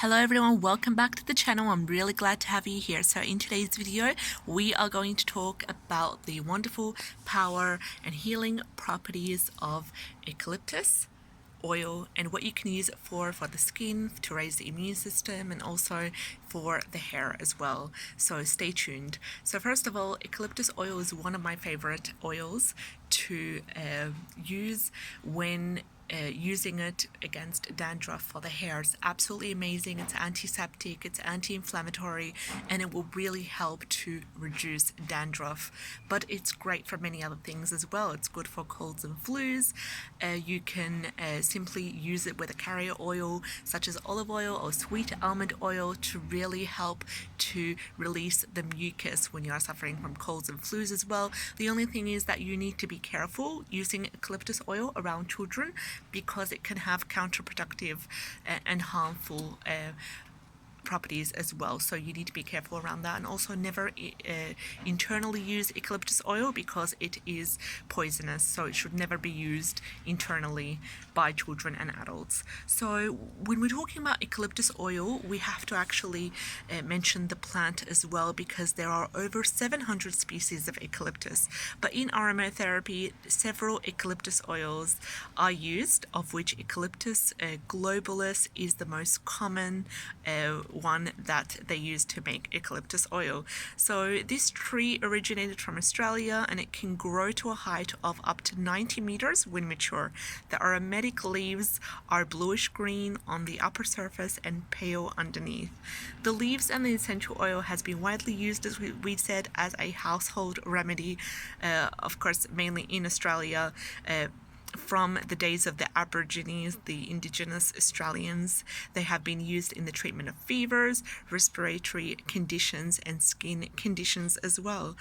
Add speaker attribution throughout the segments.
Speaker 1: Hello everyone, welcome back to the channel. I'm really glad to have you here. So in today's video, we are going to talk about the wonderful power and healing properties of eucalyptus oil and what you can use it for the skin, to raise the immune system, and also for the hair as well. So stay tuned. So first of all, eucalyptus oil is one of my favorite oils to use when using it against dandruff for the hair. It's absolutely amazing. It's antiseptic, it's anti-inflammatory, and it will really help to reduce dandruff. But it's great for many other things as well. It's good for colds and flus. You can simply use it with a carrier oil such as olive oil or sweet almond oil to really help to release the mucus when you are suffering from colds and flus as well. The only thing is that you need to be careful using eucalyptus oil around children, because it can have counterproductive and harmful properties as well, so you need to be careful around that. And also never internally use eucalyptus oil because it is poisonous, so it should never be used internally by children and adults. So when we're talking about eucalyptus oil, we have to actually mention the plant as well, because there are over 700 species of eucalyptus. But in aromatherapy, several eucalyptus oils are used, of which Eucalyptus globulus is the most common one that they use to make eucalyptus oil. So this tree originated from Australia, and it can grow to a height of up to 90 meters when mature. The aromatic leaves are bluish green on the upper surface and pale underneath. The leaves and the essential oil has been widely used, as we said, as a household remedy, of course mainly in Australia, from the days of the Aborigines, the indigenous Australians. They have been used in the treatment of fevers, respiratory conditions, and skin conditions as well.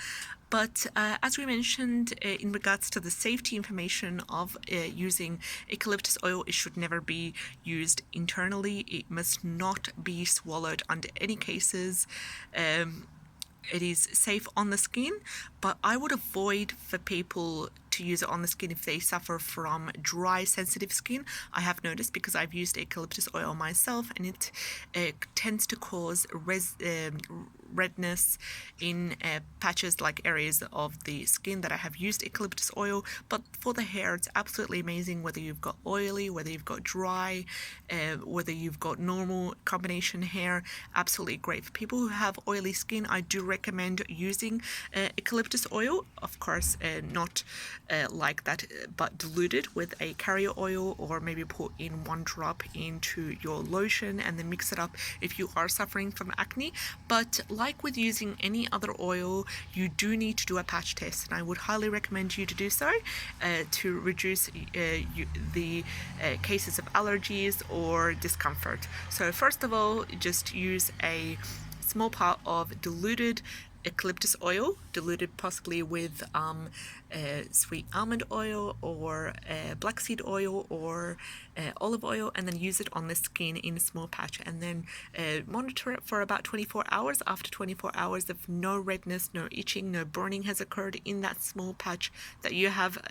Speaker 1: But as we mentioned, in regards to the safety information of using eucalyptus oil, it should never be used internally. It must not be swallowed under any cases. It is safe on the skin, but I would avoid for people to use it on the skin if they suffer from dry, sensitive skin. I have noticed, because I've used eucalyptus oil myself, and it tends to cause redness in patches, like areas of the skin that I have used eucalyptus oil. But for the hair, it's absolutely amazing, whether you've got oily, whether you've got dry, whether you've got normal combination hair. Absolutely great. For people who have oily skin, I do recommend using eucalyptus oil, of course not like that, but diluted with a carrier oil, or maybe put in 1 drop into your lotion and then mix it up if you are suffering from acne. But like with using any other oil, you do need to do a patch test, and I would highly recommend you to do so to reduce the cases of allergies or discomfort. So first of all, just use a small part of diluted eucalyptus oil, diluted possibly with sweet almond oil or black seed oil or olive oil, and then use it on the skin in a small patch, and then monitor it for about 24 hours. After 24 hours, if no redness, no itching, no burning has occurred in that small patch that you have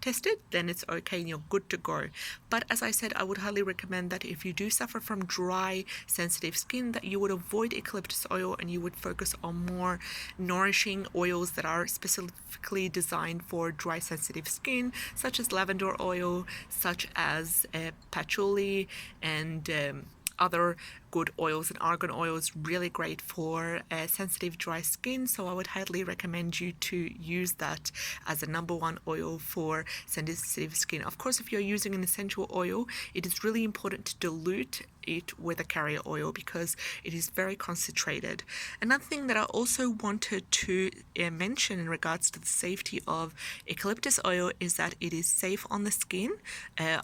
Speaker 1: tested, then it's okay and you're good to go. But as I said, I would highly recommend that if you do suffer from dry, sensitive skin, that you would avoid eucalyptus oil and you would focus on more nourishing oils that are specifically designed for dry, sensitive skin, such as lavender oil, such as patchouli, and other good oils. And argan oil is really great for sensitive dry skin, so I would highly recommend you to use that as a #1 oil for sensitive skin. Of course, if you're using an essential oil, it is really important to dilute it with a carrier oil, because it is very concentrated. Another thing that I also wanted to mention in regards to the safety of eucalyptus oil is that it is safe on the skin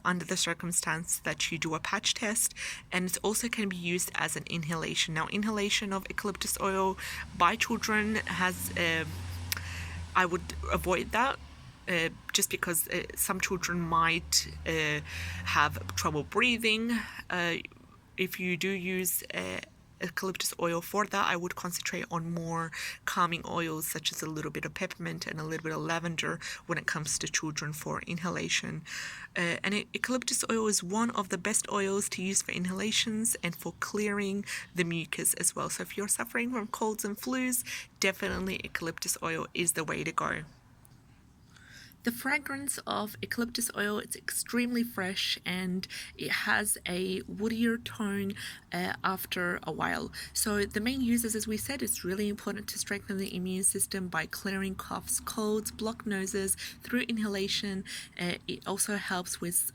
Speaker 1: under the circumstance that you do a patch test, and it also can be used as an inhalation. Now, inhalation of eucalyptus oil by children has I would avoid that, just because some children might have trouble breathing. If you do use eucalyptus oil. For that, I would concentrate on more calming oils such as a little bit of peppermint and a little bit of lavender when it comes to children for inhalation. And eucalyptus oil is one of the best oils to use for inhalations and for clearing the mucus as well. So if you're suffering from colds and flus, definitely eucalyptus oil is the way to go. The fragrance of eucalyptus oil, it's extremely fresh and it has a woodier tone after a while. So the main uses, as we said, it's really important to strengthen the immune system by clearing coughs, colds, blocked noses through inhalation. It also helps with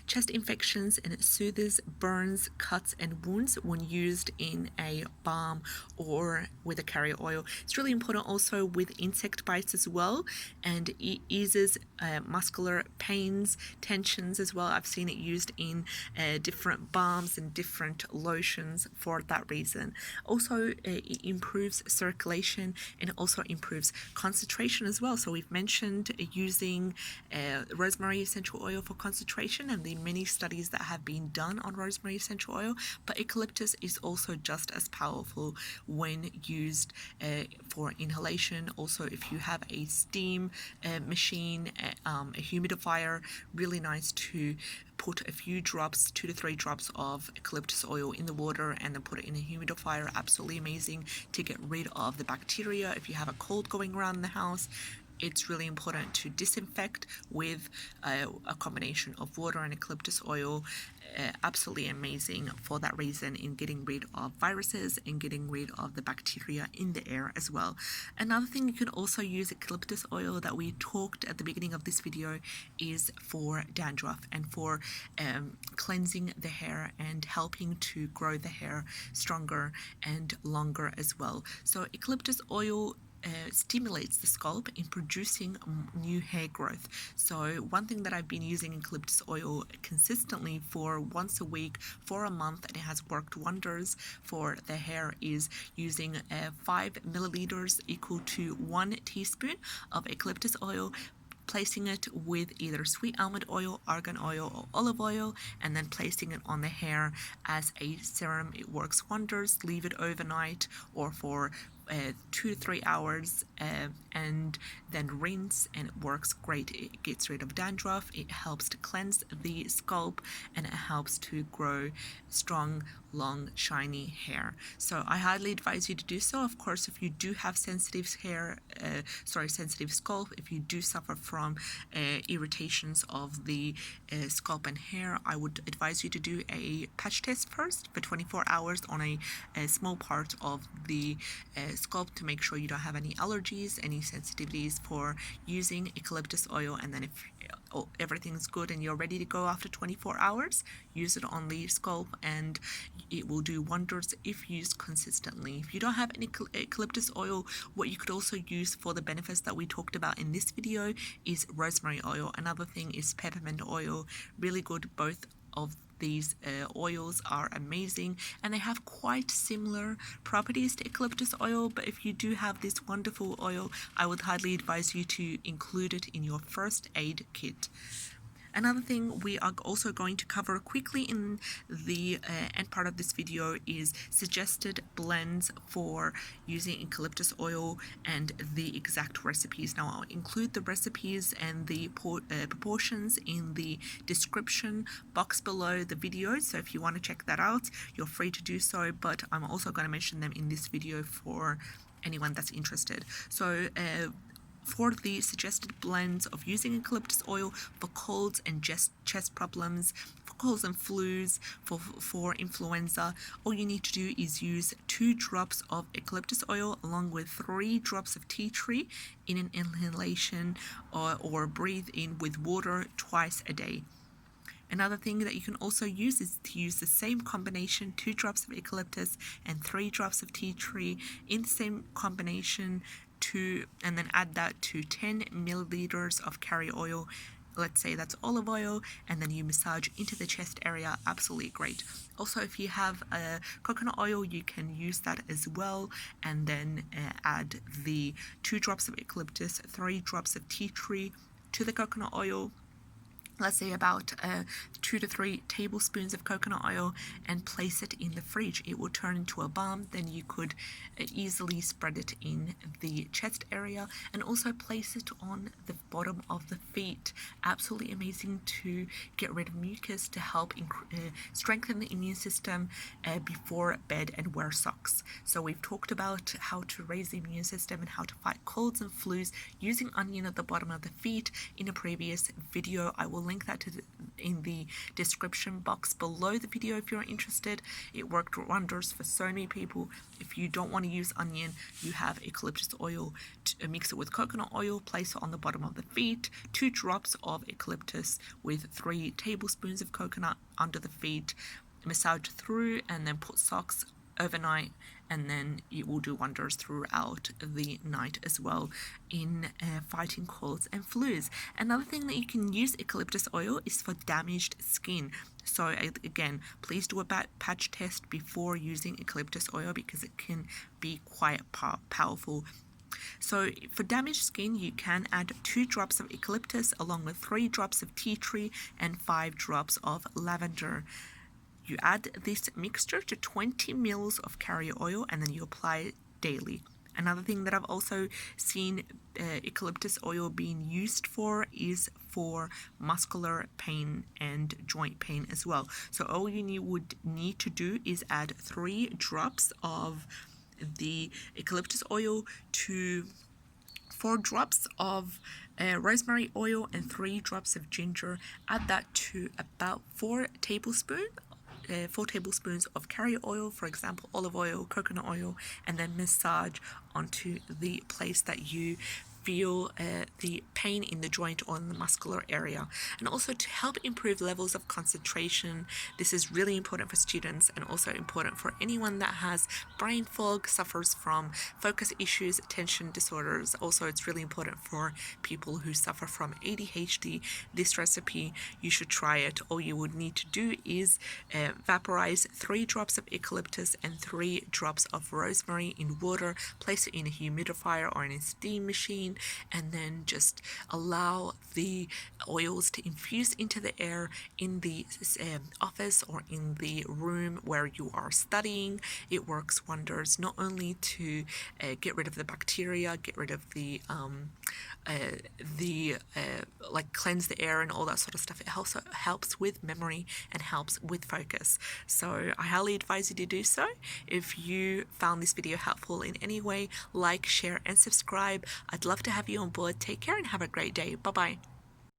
Speaker 1: chest infections, and it soothes burns, cuts and wounds when used in a balm or with a carrier oil. It's really important also with insect bites as well, and it eases muscular pains, tensions as well. I've seen it used in different balms and different lotions for that reason. Also, it improves circulation and it also improves concentration as well. So we've mentioned using rosemary essential oil for concentration, and the many studies that have been done on rosemary essential oil, but eucalyptus is also just as powerful when used for inhalation. Also, if you have a steam machine, a humidifier, really nice to put a few drops, 2 to 3 drops of eucalyptus oil in the water and then put it in a humidifier. Absolutely amazing to get rid of the bacteria. If you have a cold going around the house, it's really important to disinfect with a combination of water and eucalyptus oil. Absolutely amazing for that reason in getting rid of viruses and getting rid of the bacteria in the air as well. Another thing you can also use eucalyptus oil that we talked at the beginning of this video is for dandruff and for cleansing the hair and helping to grow the hair stronger and longer as well. So eucalyptus oil stimulates the scalp in producing new hair growth. So one thing that I've been using eucalyptus oil consistently for once a week for a month, and it has worked wonders for the hair, is using 5 milliliters equal to 1 teaspoon of eucalyptus oil, placing it with either sweet almond oil, argan oil, or olive oil, and then placing it on the hair as a serum. It works wonders. Leave it overnight or for 2 to 3 hours and then rinse, and it works great. It gets rid of dandruff, it helps to cleanse the scalp, and it helps to grow strong, long, shiny hair. So I highly advise you to do so. Of course, if you do have sensitive sensitive scalp, if you do suffer from irritations of the scalp and hair, I would advise you to do a patch test first for 24 hours on a small part of the scalp to make sure you don't have any allergies, any sensitivities for using eucalyptus oil. And then if everything's good and you're ready to go after 24 hours, use it on the scalp and it will do wonders if used consistently. If you don't have any eucalyptus oil, what you could also use for the benefits that we talked about in this video is rosemary oil. Another thing is peppermint oil. Really good. Both of these oils are amazing and they have quite similar properties to eucalyptus oil, but if you do have this wonderful oil, I would highly advise you to include it in your first aid kit. Another thing we are also going to cover quickly in the end part of this video is suggested blends for using eucalyptus oil and the exact recipes. Now I'll include the recipes and the proportions in the description box below the video, so if you want to check that out, you're free to do so, but I'm also going to mention them in this video for anyone that's interested. So for the suggested blends of using eucalyptus oil for colds and chest problems, for colds and flus, for influenza, all you need to do is use 2 drops of eucalyptus oil along with 3 drops of tea tree in an inhalation or breathe in with water twice a day. Another thing that you can also use is to use the same combination, 2 drops of eucalyptus and 3 drops of tea tree in the same combination, and then add that to 10 milliliters of carrier oil. Let's say that's olive oil, and then you massage into the chest area. Absolutely great. Also, if you have coconut oil, you can use that as well, and then add the 2 drops of eucalyptus, 3 drops of tea tree to the coconut oil. let's say about 2 to 3 tablespoons of coconut oil, and place it in the fridge. It will turn into a balm. Then you could easily spread it in the chest area, and also place it on the bottom of the feet. Absolutely amazing to get rid of mucus, to help strengthen the immune system before bed, and wear socks. So we've talked about how to raise the immune system and how to fight colds and flus using onion at the bottom of the feet in a previous video. I will link that in the description box below the video if you're interested. It worked wonders for so many people. If you don't want to use onion, you have eucalyptus oil. Mix it with coconut oil, place it on the bottom of the feet, 2 drops of eucalyptus with 3 tablespoons of coconut under the feet, massage through, and then put socks overnight, and then it will do wonders throughout the night as well in fighting colds and flus. Another thing that you can use eucalyptus oil is for damaged skin. So again, please do a patch test before using eucalyptus oil, because it can be quite powerful. So for damaged skin, you can add 2 drops of eucalyptus along with 3 drops of tea tree and 5 drops of lavender. You add this mixture to 20 ml of carrier oil, and then you apply it daily. Another thing that I've also seen eucalyptus oil being used for is for muscular pain and joint pain as well. So all you would need to do is add 3 drops of the eucalyptus oil to 4 drops of rosemary oil and 3 drops of ginger. Add that to about 4 tablespoons of carrier oil, for example olive oil, coconut oil, and then massage onto the place that you feel the pain in the joint or in the muscular area. And also to help improve levels of concentration. This is really important for students, and also important for anyone that has brain fog, suffers from focus issues, attention disorders. Also, it's really important for people who suffer from ADHD. This recipe, you should try it. All you would need to do is vaporize 3 drops of eucalyptus and 3 drops of rosemary in water, place it in a humidifier or in a steam machine, and then just allow the oils to infuse into the air in the office or in the room where you are studying. It works wonders, not only to get rid of the bacteria, get rid of the like cleanse the air and all that sort of stuff. It also helps with memory and helps with focus. So I highly advise you to do so. If you found this video helpful in any way, like, share and subscribe. I'd love to have you on board. Take care and have a great day. Bye bye.